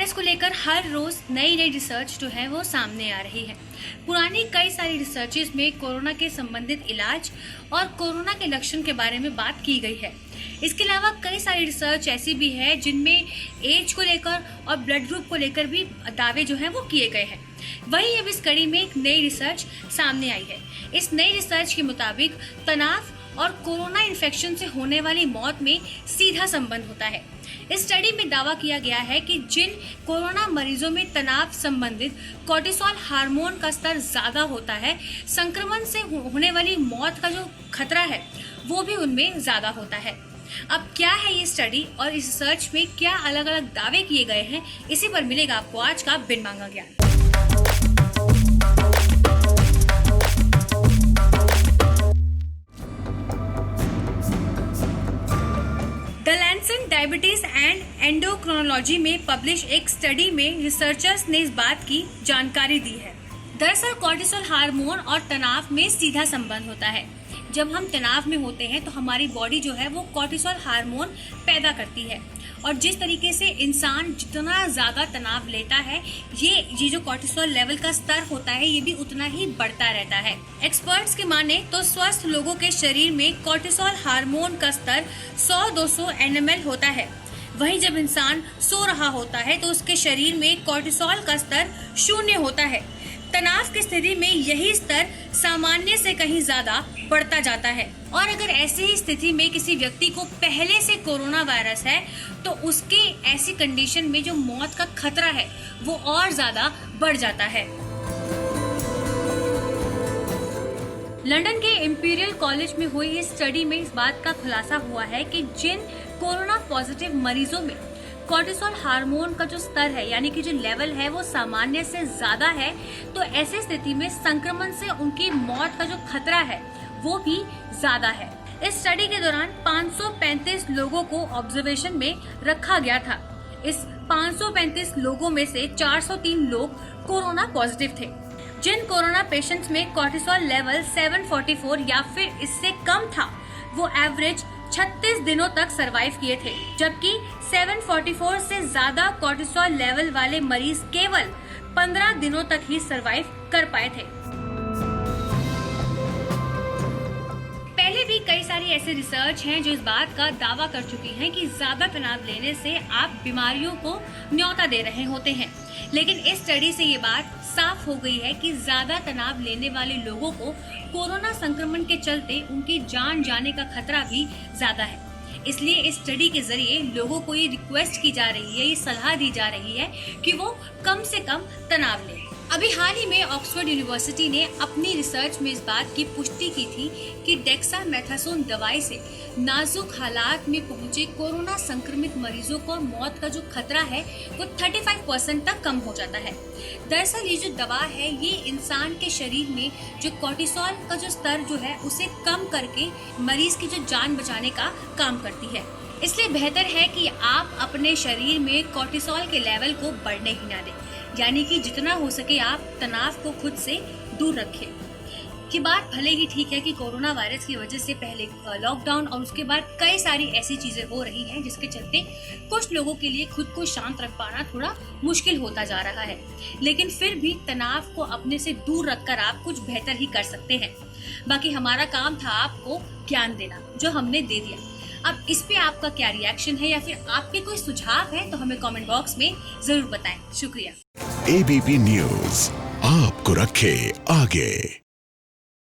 Virus को लेकर हर रोज नई नई रिसर्च जो है वो सामने आ रही है। पुरानी कई सारी रिसर्चेस में कोरोना के संबंधित इलाज और कोरोना के लक्षण के बारे में बात की गई है। इसके अलावा कई सारी रिसर्च ऐसी भी है जिनमें एज को लेकर और ब्लड ग्रुप को लेकर भी दावे जो हैं वो किए गए हैं। वहीं अब इस कड़ी में एक नई रिसर्च सामने आई है। इस नई रिसर्च के मुताबिक तनाव और कोरोना इन्फेक्शन से होने वाली मौत में सीधा संबंध होता है। इस स्टडी में दावा किया गया है कि जिन कोरोना मरीजों में तनाव संबंधित कोर्टिसोल हार्मोन का स्तर ज्यादा होता है, संक्रमण से होने वाली मौत का जो खतरा है वो भी उनमें ज्यादा होता है। अब क्या है ये स्टडी और इस रिसर्च में क्या अलग अलग दावे किए गए हैं, इसी पर मिलेगा आपको आज का बिन मांगा ज्ञान। डायबिटीज एंड एंडोक्रोनोलॉजी में पब्लिश एक स्टडी में रिसर्चर्स ने इस बात की जानकारी दी है। दरअसल कोर्टिसोल हार्मोन और तनाव में सीधा संबंध होता है। जब हम तनाव में होते हैं तो हमारी बॉडी जो है वो कोर्टिसोल हार्मोन पैदा करती है और जिस तरीके से इंसान जितना ज्यादा तनाव लेता है ये जो कोर्टिसोल लेवल का स्तर होता है ये भी उतना ही बढ़ता रहता है। एक्सपर्ट्स की माने तो स्वस्थ लोगों के शरीर में कोर्टिसोल हार्मोन का स्तर 100-200 nmol होता है। वहीं जब इंसान सो रहा होता है तो उसके शरीर में कोर्टिसोल का स्तर 0 होता है। तनाव की स्थिति में यही स्तर सामान्य से कहीं ज्यादा बढ़ता जाता है और अगर ऐसी ही स्थिति में किसी व्यक्ति को पहले से कोरोना वायरस है तो उसके ऐसी कंडीशन में जो मौत का खतरा है वो और ज्यादा बढ़ जाता है। लंदन के इंपीरियल कॉलेज में हुई इस स्टडी में इस बात का खुलासा हुआ है कि जिन कोरोना पॉजिटिव मरीजों में कोर्टिसोल हार्मोन का जो स्तर है यानी कि जो लेवल है वो सामान्य से ज्यादा है तो ऐसी स्थिति में संक्रमण से उनकी मौत का जो खतरा है वो भी ज्यादा है। इस स्टडी के दौरान 535 लोगों को ऑब्जर्वेशन में रखा गया था। इस 535 लोगों में से 403 लोग कोरोना पॉजिटिव थे। जिन कोरोना पेशेंट्स में कोर्टिसोल लेवल 744 या फिर इससे कम था वो एवरेज 36 दिनों तक सरवाइव किए थे, जबकि 744 से ज्यादा कोर्टिसोल लेवल वाले मरीज केवल 15 दिनों तक ही सरवाइव कर पाए थे। पहले भी कई सारी ऐसे रिसर्च हैं जो इस बात का दावा कर चुकी हैं कि ज्यादा तनाव लेने से आप बीमारियों को न्योता दे रहे होते हैं, लेकिन इस स्टडी से ये बात साफ हो गई है कि ज्यादा तनाव लेने वाले लोगों को कोरोना संक्रमण के चलते उनकी जान जाने का खतरा भी ज्यादा है। इसलिए इस स्टडी के जरिए लोगों को ये रिक्वेस्ट की जा रही है, ये सलाह दी जा रही है कि वो कम से कम तनाव लें। अभी हाल ही में ऑक्सफोर्ड यूनिवर्सिटी ने अपनी रिसर्च में इस बात की पुष्टि की थी कि डेक्सामेथासोन दवाई से नाजुक हालात में पहुंचे कोरोना संक्रमित मरीजों को मौत का जो खतरा है वो 35% तक कम हो जाता है। दरअसल ये जो दवा है ये इंसान के शरीर में जो कोर्टिसोल का जो स्तर जो है उसे कम करके मरीज की जो जान बचाने का काम करती है। इसलिए बेहतर है कि आप अपने शरीर में कोर्टिसोल के लेवल को बढ़ने ही ना दें, यानी कि जितना हो सके आप तनाव को खुद से दूर रखें। ये बात भले ही ठीक है कि कोरोना वायरस की वजह से पहले लॉकडाउन और उसके बाद कई सारी ऐसी चीजें हो रही हैं जिसके चलते कुछ लोगों के लिए खुद को शांत रख पाना थोड़ा मुश्किल होता जा रहा है, लेकिन फिर भी तनाव को अपने से दूर रखकर आप कुछ बेहतर ही कर सकते हैं। बाकी हमारा काम था आपको ज्ञान देना, जो हमने दे दिया। अब इस पे आपका क्या रिएक्शन है या फिर आपके कोई सुझाव है तो हमें कमेंट बॉक्स में जरूर बताएं। शुक्रिया। ABP न्यूज आपको रखे आगे।